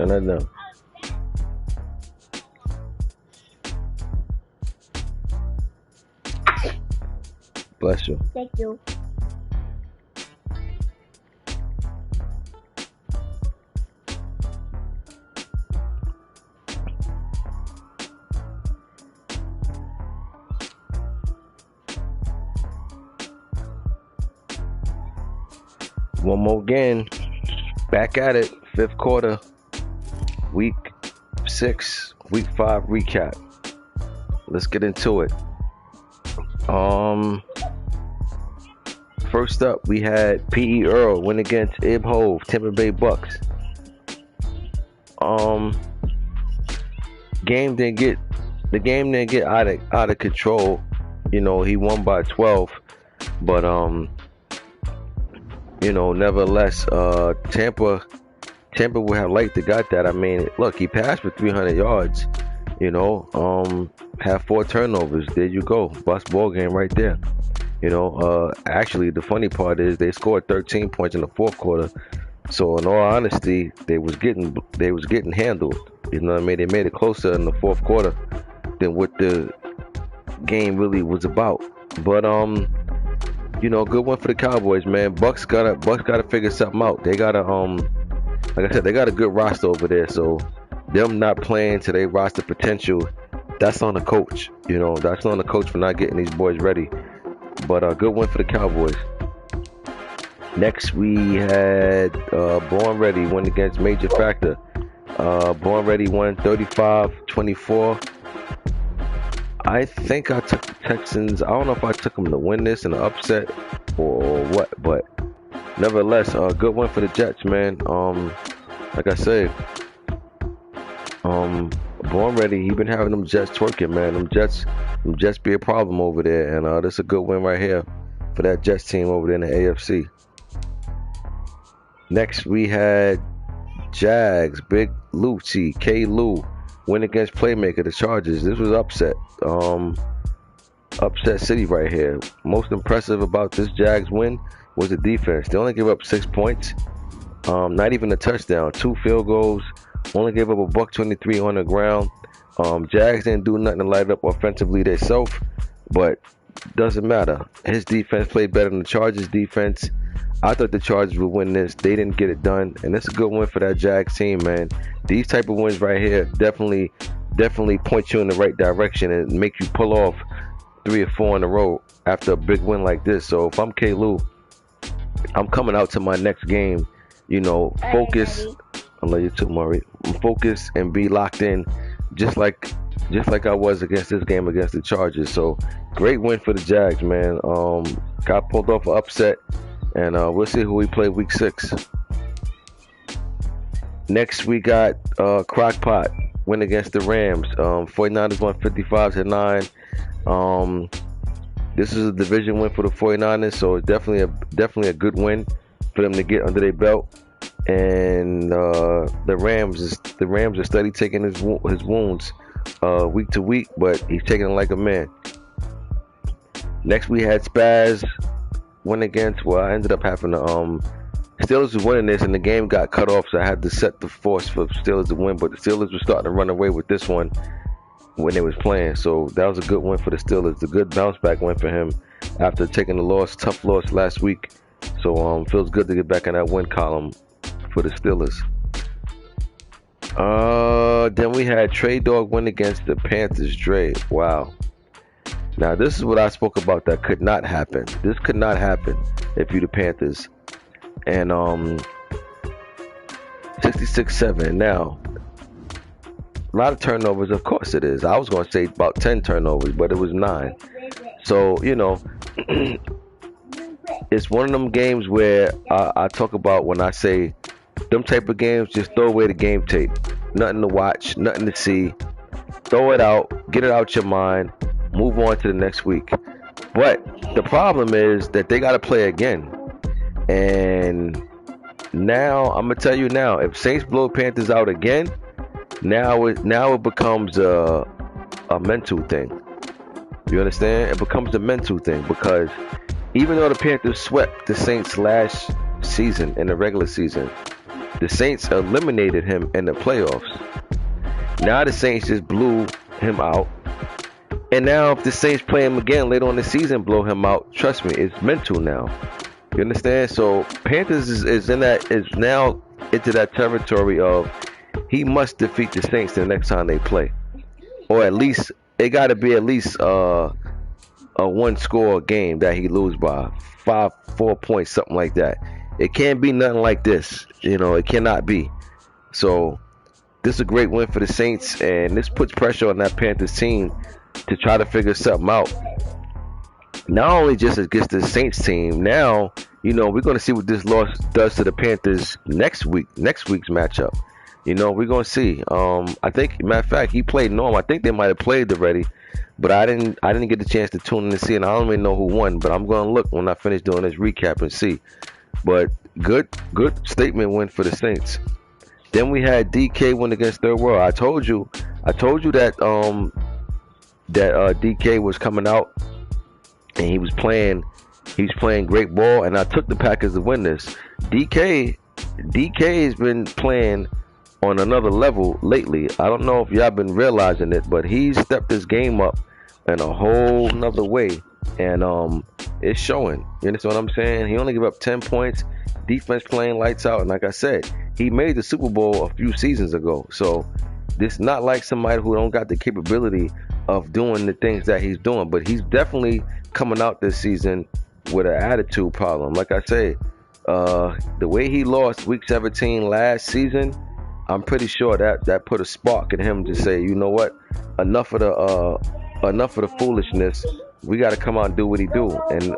Turn that down. Bless you. Thank you. One more game. Back at it. Fifth quarter. Week 6. Week 5 recap. Let's get into it. First up, we had P.E. Earl win against Ib Hove, Tampa Bay Bucks. Game didn't get out of control. You know, he won by 12, but you know, nevertheless, Tampa would have liked to got that. I mean, look, he passed for 300 yards. You know, had 4 turnovers. There you go, bust ball game right there. You know, actually, the funny part is they scored 13 points in the fourth quarter. So, in all honesty, they was getting handled. You know what I mean? They made it closer in the fourth quarter than what the game really was about. But you know, good one for the Cowboys, man. Bucks gotta figure something out. They gotta like I said, they got a good roster over there. So them not playing to their roster potential, that's on the coach. You know, that's on the coach for not getting these boys ready. But a good one for the Cowboys. Next, we had Born Ready win against Major Factor. Born Ready won 35-24. I think I took the Texans. I don't know if I took them to win this in an upset or what, but nevertheless, good one for the Jets, man. Like I said, Born Ready, he been having them Jets twerking, man. Them Jets be a problem over there, and this is a good win right here for that Jets team over there in the AFC. Next, we had Jags, Big Lucci, K. Lou, win against Playmaker, the Chargers. This was upset. Upset city right here. Most impressive about this Jags win was the defense. They only gave up 6 points. Not even a touchdown. 2 field goals. Only gave up a $123 on the ground. Jags didn't do nothing to light it up offensively themselves, but doesn't matter. His defense played better than the Chargers defense. I thought the Chargers would win this. They didn't get it done, and it's a good win for that Jags team, man. These type of wins right here definitely point you in the right direction and make you pull off 3 or 4 in a row after a big win like this. So if I'm K. Lou, I'm coming out to my next game, you know, focus. I love you too, Murray. Focus and be locked in, just like I was against this game against the Chargers. So great win for the Jags, man. Got pulled off an upset, and we'll see who we play week 6. Next, we got Crockpot win against the Rams. 49ers won 55-9. This is a division win for the 49ers, so it's definitely a good win for them to get under their belt. And the Rams are steady taking his wounds week to week, but he's taking it like a man. Next, we had Spaz win against. Well, I ended up having to Steelers was winning this, and the game got cut off, so I had to set the force for Steelers to win. But the Steelers were starting to run away with this one when they was playing, so that was a good win for the Steelers. A good bounce back win for him after taking the tough loss last week. So feels good to get back in that win column for the Steelers. Then we had Trey Dog win against the Panthers. Dre, wow. Now this is what I spoke about that could not happen. This could not happen if you the Panthers. And 66-7. Now, a lot of turnovers, of course it is. I was going to say about 10 turnovers, but it was 9. So, you know, it's one of them games where I talk about when I say them type of games, just throw away the game tape. Nothing to watch, nothing to see. Throw it out, get it out your mind, move on to the next week. But the problem is that they got to play again. And now, I'm going to tell you now, if Saints blow Panthers out again, now it becomes a mental thing. You understand? It becomes a mental thing, because even though the Panthers swept the Saints last season in the regular season, The Saints eliminated him in the playoffs. Now the Saints just blew him out. And now if the Saints play him again later on the season, blow him out, trust me, it's mental now. You understand? So Panthers is now into that territory of he must defeat the Saints the next time they play. Or at least it gotta be at least a one score game that he lose by 4 points, something like that. It can't be nothing like this. You know, it cannot be. So this is a great win for the Saints, and this puts pressure on that Panthers team to try to figure something out. Not only just against the Saints team, now, you know, we're going to see what this loss does to the Panthers next week's matchup. You know, we're going to see. I think, matter of fact, he played normal. I think they might have played already, but I didn't get the chance to tune in to see, and I don't even know who won, but I'm going to look when I finish doing this recap and see. But good statement win for the Saints. Then we had DK win against Third World. I told you that DK was coming out and he was playing great ball, and I took the Packers to win this. DK has been playing on another level lately. I don't know if y'all been realizing it, but he's stepped his game up in a whole nother way, and it's showing. You understand what I'm saying? He only gave up 10 points, defense playing lights out, and like I said, he made the Super Bowl a few seasons ago. So this not like somebody who don't got the capability of doing the things that he's doing, but he's definitely coming out this season with an attitude problem. Like I say, the way he lost week 17 last season, I'm pretty sure that put a spark in him to say, you know what, enough of the foolishness. We got to come out and do what he do. And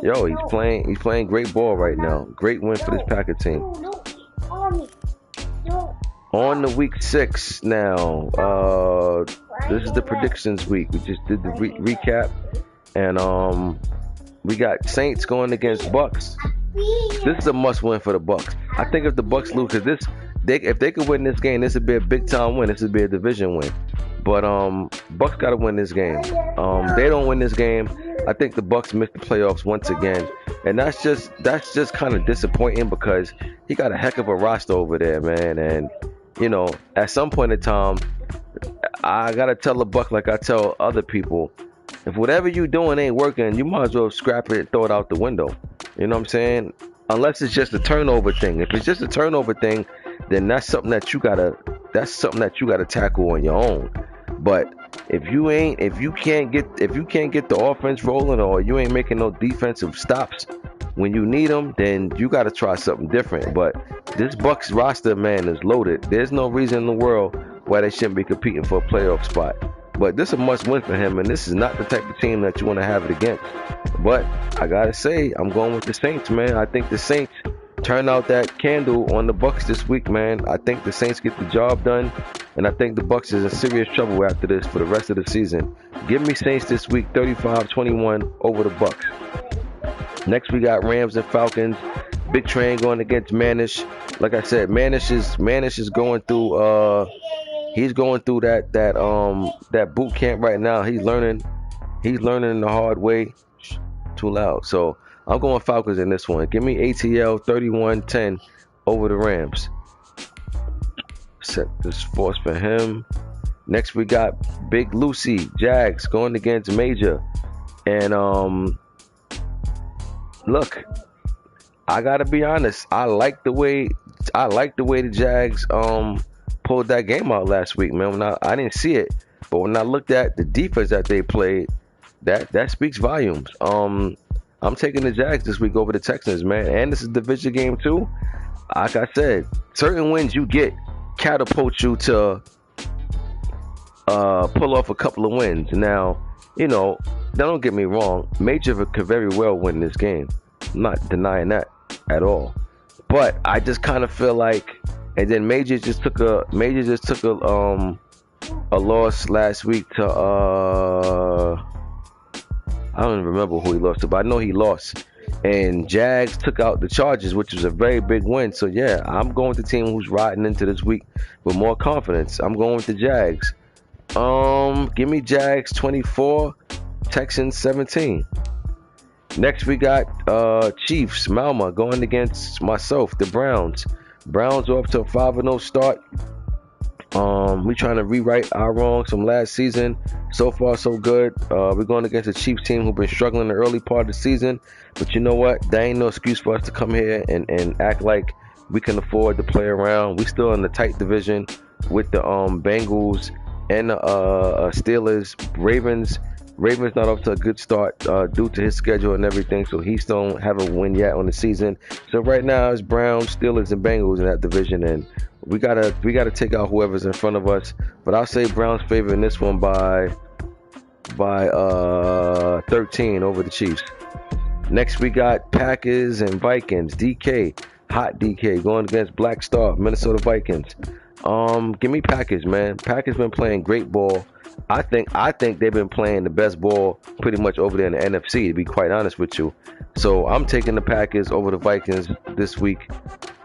he's playing great ball right now. Great win for this Packer team. On the week 6 now. This is the predictions week. We just did the recap, and we got Saints going against Bucks. This is a must-win for the Bucks. I think if the Bucks lose, because if they could win this game, this would be a big-time win. This would be a division win. But Bucks got to win this game. They don't win this game, I think the Bucks miss the playoffs once again, and that's just kind of disappointing because he got a heck of a roster over there, man. And you know, at some point in time, I gotta tell the Buck like I tell other people: if whatever you doing ain't working, you might as well scrap it and throw it out the window. You know what I'm saying? Unless it's just a turnover thing. If it's just a turnover thing, then that's something that you gotta tackle on your own. But if you can't get the offense rolling, or you ain't making no defensive stops when you need them, then you got to try something different. But this Bucks roster, man, is loaded. There's no reason in the world why they shouldn't be competing for a playoff spot. But this is a must-win for him, and this is not the type of team that you want to have it against. But I gotta say, I'm going with the Saints, man. I think the Saints turn out that candle on the Bucks this week, man. I think the Saints get the job done, and I think the Bucks is in serious trouble after this for the rest of the season. Give me Saints this week, 35-21 over the Bucks. Next, we got Rams and Falcons. Big Train going against Manish. Like I said, Manish is going through he's going through that boot camp right now. He's learning the hard way. Too loud. So I'm going Falcons in this one. Give me ATL 31-10 over the Rams. Set this force for him. Next, we got Big Lucy Jags going against Major. And look, I gotta be honest. I like the way the Jags pulled that game out last week, man. I didn't see it, but when I looked at the defense that they played, that speaks volumes. I'm taking the Jags this week over the Texans, man. And this is a division game too. Like I said, certain wins you get catapult you to pull off a couple of wins. Now, you know, don't get me wrong, Major could very well win this game. I'm not denying that at all. But I just kind of feel like, and then Major just took a loss last week to I don't even remember who he lost to, but I know he lost. And Jags took out the Chargers, which was a very big win. So yeah, I'm going with the team who's riding into this week with more confidence. I'm going with the Jags. Give me Jags 24, Texans 17. Next we got Chiefs, Malma going against myself, the Browns. Browns off to a 5-0 start. We trying to rewrite our wrongs from last season. So far, so good. We're going against a Chiefs team who've been struggling in the early part of the season. But you know what? There ain't no excuse for us to come here and act like we can afford to play around. We still in the tight division with the Bengals and the Steelers. Ravens not off to a good start due to his schedule and everything, so he still don't have a win yet on the season. So right now it's Browns, Steelers, and Bengals in that division, and we gotta take out whoever's in front of us. But I'll say Browns favoring this one by 13 over the Chiefs. Next we got Packers and Vikings. DK, hot DK going against Black Star, Minnesota Vikings. Give me Packers, man. Packers been playing great ball. I think they've been playing the best ball pretty much over there in the NFC, to be quite honest with you. So I'm taking the Packers over the Vikings this week.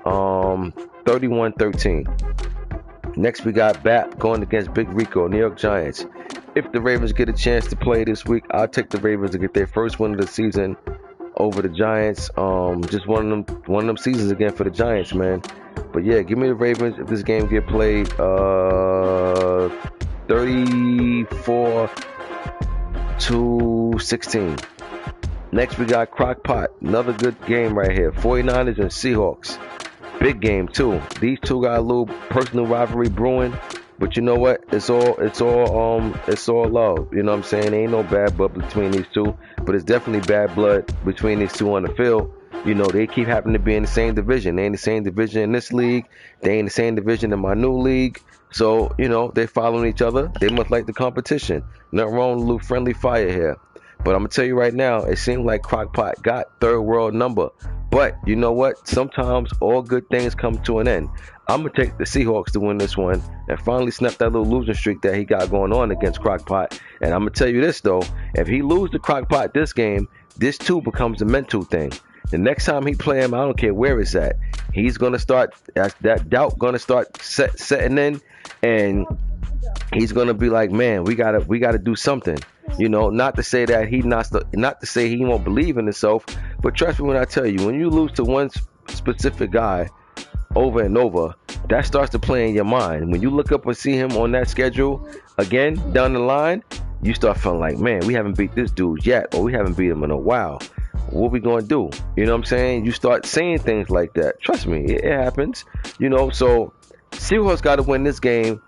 31-13. Next we got Bat going against Big Rico, New York Giants. If the Ravens get a chance to play this week, I'll take the Ravens to get their first win of the season over the Giants. Just one of them seasons again for the Giants, man. But yeah, give me the Ravens if this game get played 34-16. Next we got Crockpot, another good game right here. 49ers and Seahawks. Big game too. These two got a little personal rivalry brewing, but you know what? It's all love. You know what I'm saying? Ain't no bad blood between these two, but it's definitely bad blood between these two on the field. You know, they keep happening to be in the same division. They in the same division in this league. They in the same division in my new league. So, you know, they following each other. They must like the competition. Nothing wrong with a little friendly fire here. But I'm going to tell you right now, it seems like Crockpot got third world number. But you know what? Sometimes all good things come to an end. I'm going to take the Seahawks to win this one and finally snap that little losing streak that he got going on against Crockpot. And I'm going to tell you this, though. If he loses to Crockpot this game, this too becomes a mental thing. The next time he play him, I don't care where it's at. He's going to start, that doubt going to start setting in. And he's going to be like, man, we gotta do something. You know, not to say that not to say he won't believe in himself, but trust me when I tell you, when you lose to one specific guy over and over, that starts to play in your mind. When you look up and see him on that schedule again down the line, you start feeling like, man, we haven't beat this dude yet, or we haven't beat him in a while. What we gonna do? You know what I'm saying? You start saying things like that. Trust me, it happens. You know, so Seahawks got to win this game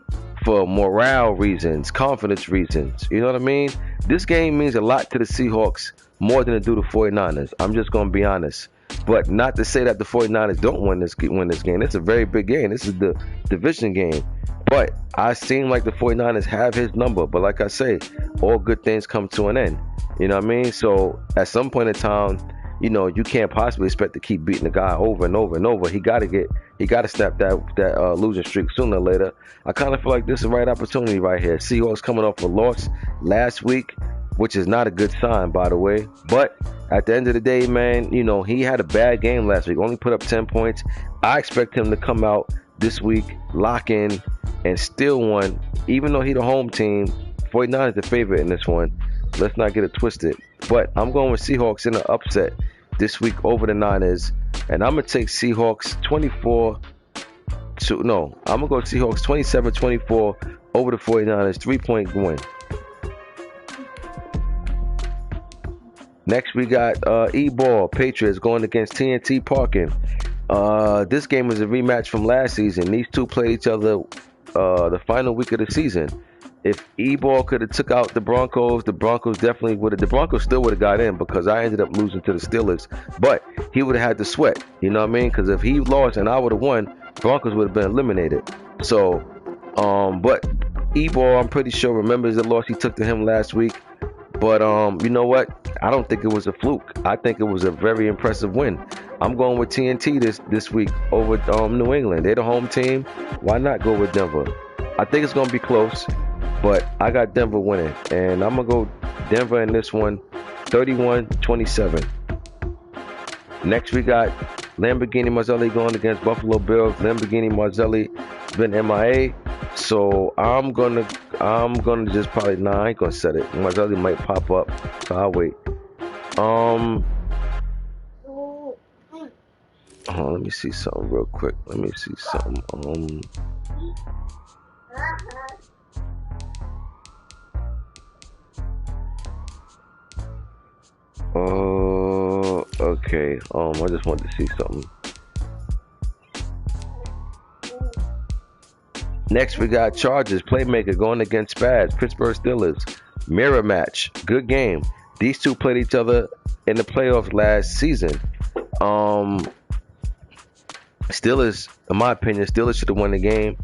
for morale reasons, confidence reasons. You know what I mean? This game means a lot to the Seahawks more than it do the 49ers. I'm just going to be honest. But not to say that the 49ers don't win this game. It's a very big game. This is the division game. But I seem like the 49ers have his number. But like I say, all good things come to an end. You know what I mean? So at some point in time, you know, you can't possibly expect to keep beating the guy over and over and over. He got to snap that losing streak sooner or later. I kind of feel like this is the right opportunity right here. Seahawks coming off a loss last week, which is not a good sign, by the way. But at the end of the day, man, you know, he had a bad game last week. Only put up 10 points. I expect him to come out this week, lock in, and steal one. Even though he the home team, 49ers the favorite in this one. Let's not get it twisted. But I'm going with Seahawks in an upset this week over the Niners. And I'm going to take Seahawks 27-24 over the 49ers. 3-point win. Next, we got E-Ball, Patriots going against TNT Parkin. This game is a rematch from last season. These two played each other the final week of the season. If E-Ball could have took out the Broncos definitely would have. The Broncos still would have got in because I ended up losing to the Steelers. But he would have had to sweat. You know what I mean? Because if he lost and I would have won, Broncos would have been eliminated. So, but E-Ball, I'm pretty sure remembers the loss he took to him last week. But you know what? I don't think it was a fluke. I think it was a very impressive win. I'm going with TNT this week over New England. They're the home team. Why not go with Denver? I think it's going to be close, but I got Denver winning. And I'm going to go Denver in this one, 31-27. Next, we got Lamborghini Marzelli going against Buffalo Bills. Lamborghini Marzelli been MIA. So I'm gonna just probably I ain't gonna set it. Marzelli might pop up, so I'll wait. Let me see something real quick. Let me see something. Okay. I just wanted to see something. Next, we got Chargers playmaker going against Spaz, Pittsburgh Steelers. Mirror match. Good game. These two played each other in the playoffs last season. Steelers, in my opinion, Steelers should have won the game.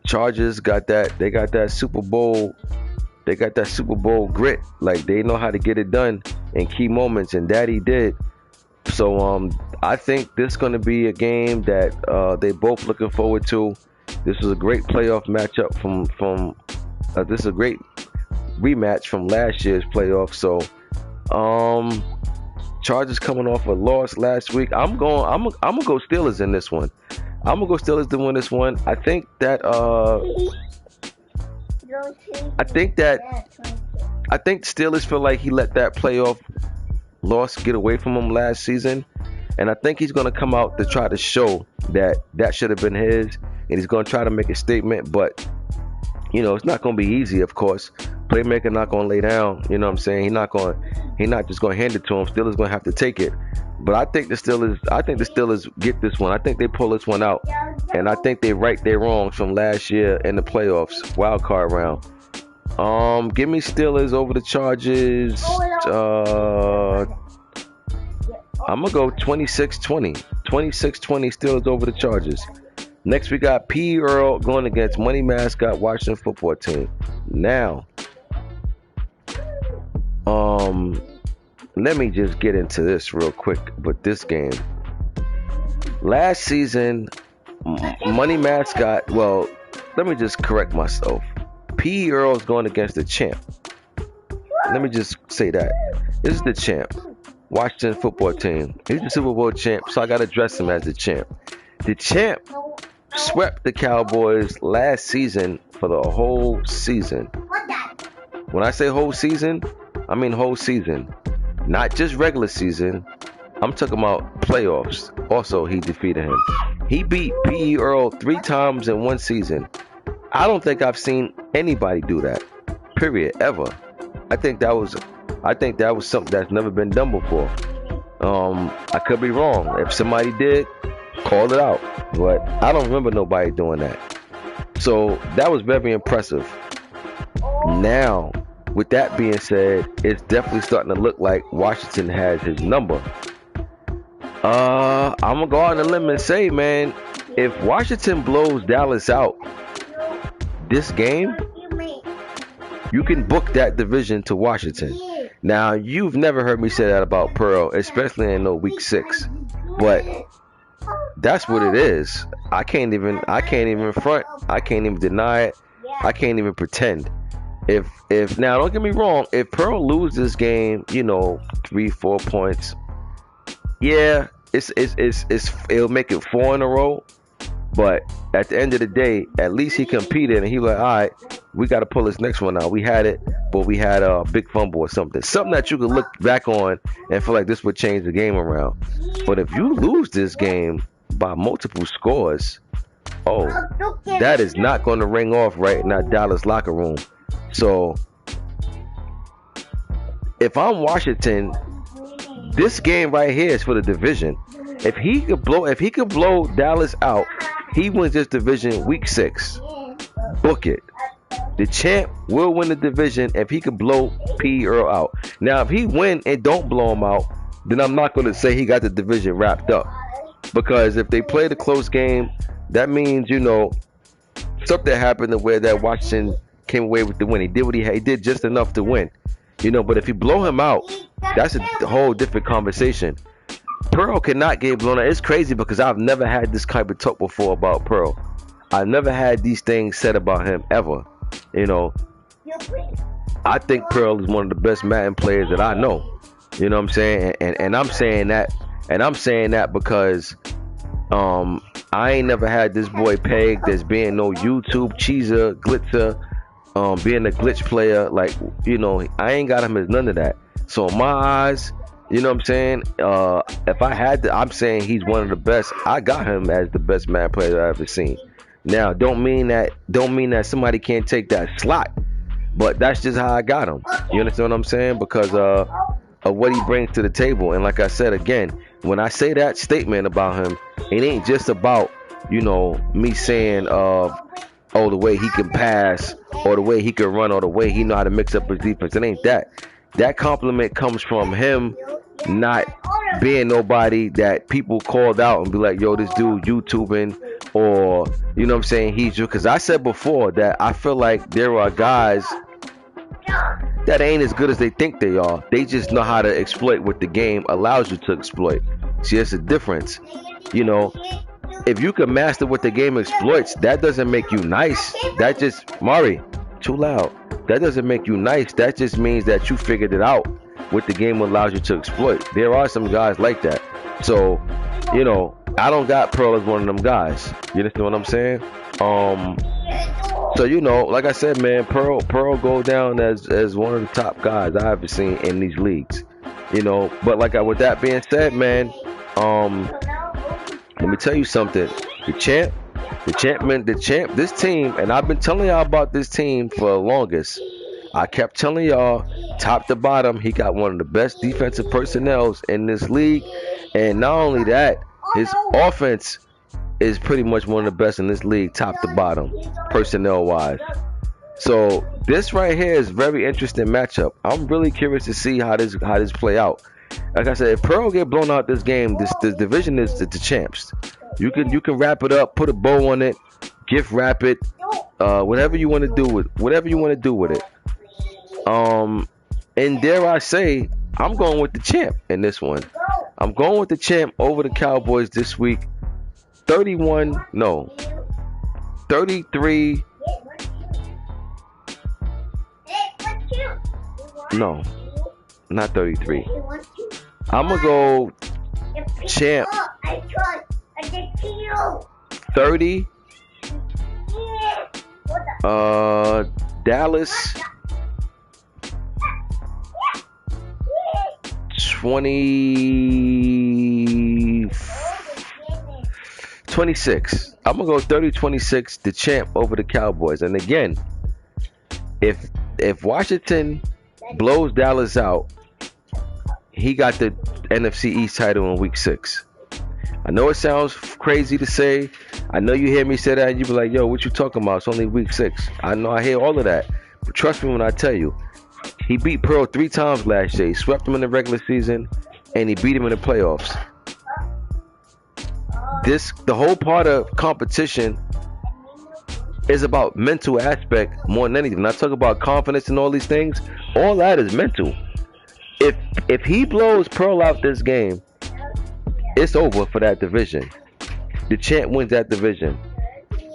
Chargers got that. They got that Super Bowl. They got that Super Bowl grit. Like, they know how to get it done in key moments, and that he did. So I think this is going to be a game that they both looking forward to. This is a great playoff matchup from this is a great rematch from last year's playoff. So Chargers coming off a loss last week. I'm gonna go Steelers in this one. I'm gonna go Steelers to win this one. I think that Steelers feel like he let that playoff loss get away from him last season, and I think he's going to come out to try to show that should have been his, and he's going to try to make a statement. But it's not going to be easy, of course. Playmaker not going to lay down. You know what I'm saying? He's not just going to hand it to him. Steelers going to have to take it. But I think the Steelers get this one. I think they pull this one out, and I think they right their wrongs from last year in the playoffs, wild card round. Give me Steelers over the Chargers. I'm going to go 26-20. 26-20 Steelers over the Chargers. Next, we got P. Earl going against Money Mascot Washington football team. Now, let me just get into this real quick. But this game, last season, Money Mascot, well, let me just correct myself. P. Earl's going against the champ. Let me just say that. This is the champ. Washington football team. He's the Super Bowl champ, so I got to address him as the champ. The champ swept the Cowboys last season for the whole season. When I say whole season, I mean whole season. Not just regular season. I'm talking about playoffs. Also, he defeated him. He beat P. Earl 3 times in one season. I don't think I've seen anybody do that. Period. Ever. I think that was something that's never been done before. I could be wrong. If somebody did, call it out. But I don't remember nobody doing that. So that was very impressive. Now, with that being said, it's definitely starting to look like Washington has his number. I'm gonna go out on a limb and say, man, if Washington blows Dallas out this game, you can book that division to Washington. Now, you've never heard me say that about Pearl, especially in no week 6. But that's what it is. I can't even front. I can't even deny it. I can't even pretend. If now, don't get me wrong, if Pearl loses this game, 3-4 points, yeah, it'll make it 4 in a row. But at the end of the day, at least he competed, and he was like, all right, we got to pull this next one out. We had it, but we had a big fumble or something. Something that you could look back on and feel like this would change the game around. But if you lose this game by multiple scores, that is not going to ring off right in that Dallas locker room. So if I'm Washington, this game right here is for the division. If he could blow Dallas out, he wins this division week 6. Book it. The champ will win the division if he could blow P. Earl out. Now, if he win and don't blow him out, then I'm not going to say he got the division wrapped up. Because if they played a close game, that means, something happened to where that Washington came away with the win. He did what he had. He did just enough to win. But if you blow him out, that's a whole different conversation. Pearl cannot get blown out. It's crazy because I've never had this type of talk before about Pearl. I've never had these things said about him ever. I think Pearl is one of the best Madden players that I know. You know what I'm saying? And I'm saying that because I ain't never had this boy pegged as being no YouTube cheeser, glitzer, being a glitch player. Like, I ain't got him as none of that. So in my eyes, You know what I'm saying? If I had to, I'm saying he's one of the best. I got him as the best Madden player I've ever seen. Now, don't mean that somebody can't take that slot, but that's just how I got him. You understand what I'm saying? Because of what he brings to the table. And like I said again, when I say that statement about him, it ain't just about, you know, me saying oh, the way he can pass, or the way he can run, or the way he know how to mix up his defense. It ain't that. That compliment comes from him not being nobody that people called out and be like, yo, this dude YouTubing, or, you know what I'm saying, he's just, because I said before that I feel like there are guys that ain't as good as they think they are. They just know how to exploit what the game allows you to exploit. See, it's a difference. You know, if you can master what the game exploits, that doesn't make you nice. That just, Mari, too loud. That doesn't make you nice. That just means that you figured it out, what the game allows you to exploit. There are some guys like that. So, you know, I don't got Pearl as one of them guys. You understand what I'm saying? So, you know, like I said, man, Pearl go down as one of the top guys I ever seen in these leagues. You know, but like with that being said, man, let me tell you something. The champ, this team, and I've been telling y'all about this team for the longest. I kept telling y'all, top to bottom, he got one of the best defensive personnel in this league. And not only that, his offense is pretty much one of the best in this league, top to bottom, personnel-wise. So this right here is a very interesting matchup. I'm really curious to see how this play out. Like I said, if Pearl get blown out this game, this division is the champs. You can wrap it up, put a bow on it, gift wrap it, whatever you want to do with it. And dare I say, I'm going with the champ in this one. I'm going with the champ over the Cowboys this week. 33. No, not 33. I'm gonna go champ 30. Dallas 26. I'm gonna go 30-26, the champ over the Cowboys. And again, if Washington blows Dallas out, he got the NFC East title in week 6. I know it sounds crazy to say. I know you hear me say that and you be like, yo, what you talking about? It's only week 6. I know, I hear all of that. But trust me when I tell you, he beat Pearl 3 times last year. He swept him in the regular season and he beat him in the playoffs. The whole part of competition is about mental aspect more than anything. When I talk about confidence and all these things, all that is mental. If he blows Pearl out this game, it's over for that division. The champ wins that division.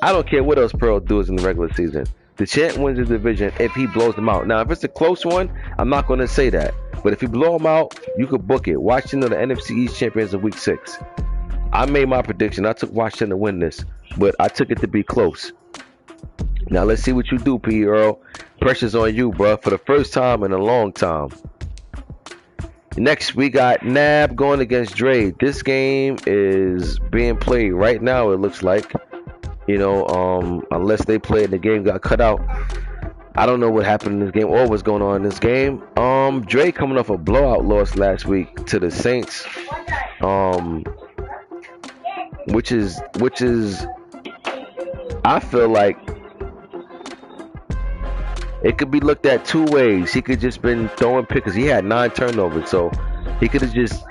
I don't care what else Pearl does in the regular season. The champ wins the division if he blows them out. Now, if it's a close one, I'm not going to say that. But if you blow them out, you could book it. Washington, the NFC East champions in week 6. I made my prediction. I took Washington to win this, but I took it to be close. Now, let's see what you do, P. Earl. Pressure's on you, bro, for the first time in a long time. Next, we got Nab going against Dre. This game is being played right now, it looks like. You know, unless they played and the game got cut out. I don't know what happened in this game or what's going on in this game. Dre coming off a blowout loss last week to the Saints. Which is I feel like it could be looked at 2 ways. He could just been throwing picks. He had 9 turnovers, so he could have just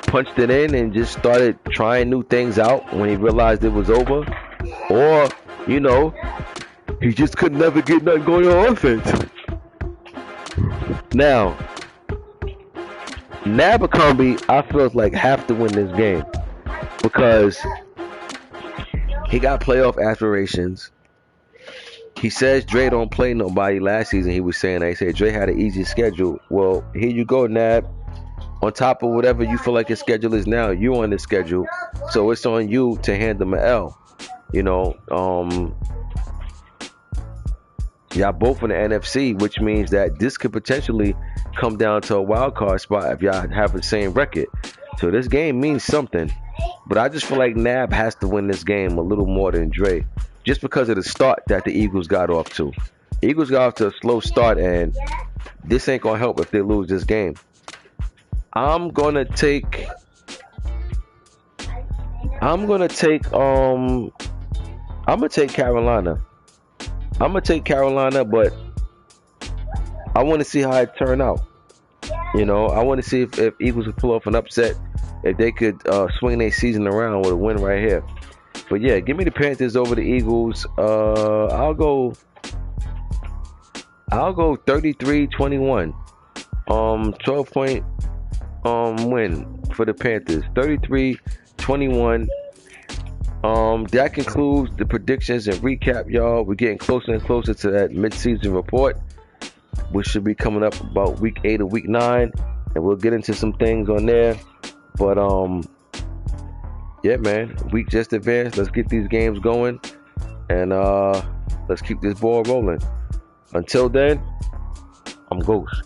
punched it in and just started trying new things out when he realized it was over. Or, you know, he just could never get nothing going on offense. Now, Abercrombie, I feel like have to win this game because he got playoff aspirations. He says Dre don't play nobody. Last season he was saying that. He said Dre had an easy schedule. Well, here you go, Nab. On top of whatever you feel like his schedule is now, you on the schedule. So it's on you to hand him an L. You know, Y'all both in the NFC, which means that this could potentially come down to a wild card spot if y'all have the same record. So this game means something. But I just feel like Nab has to win this game a little more than Dre, just because of the start that the Eagles got off to. Eagles got off to a slow start, and this ain't gonna help if they lose this game. I'm gonna take Carolina. I'm gonna take Carolina, but I want to see how it turn out. You know, I want to see if Eagles could pull off an upset, if they could swing their season around with a win right here. But yeah, give me the Panthers over the Eagles. I'll go 33-21. 12-point win for the Panthers. 33-21. That concludes the predictions and recap, y'all. We're getting closer and closer to that mid-season report, which should be coming up about week 8 or week 9, and we'll get into some things on there. But yeah, man, week just advanced. Let's get these games going, and let's keep this ball rolling. Until then, I'm Ghost.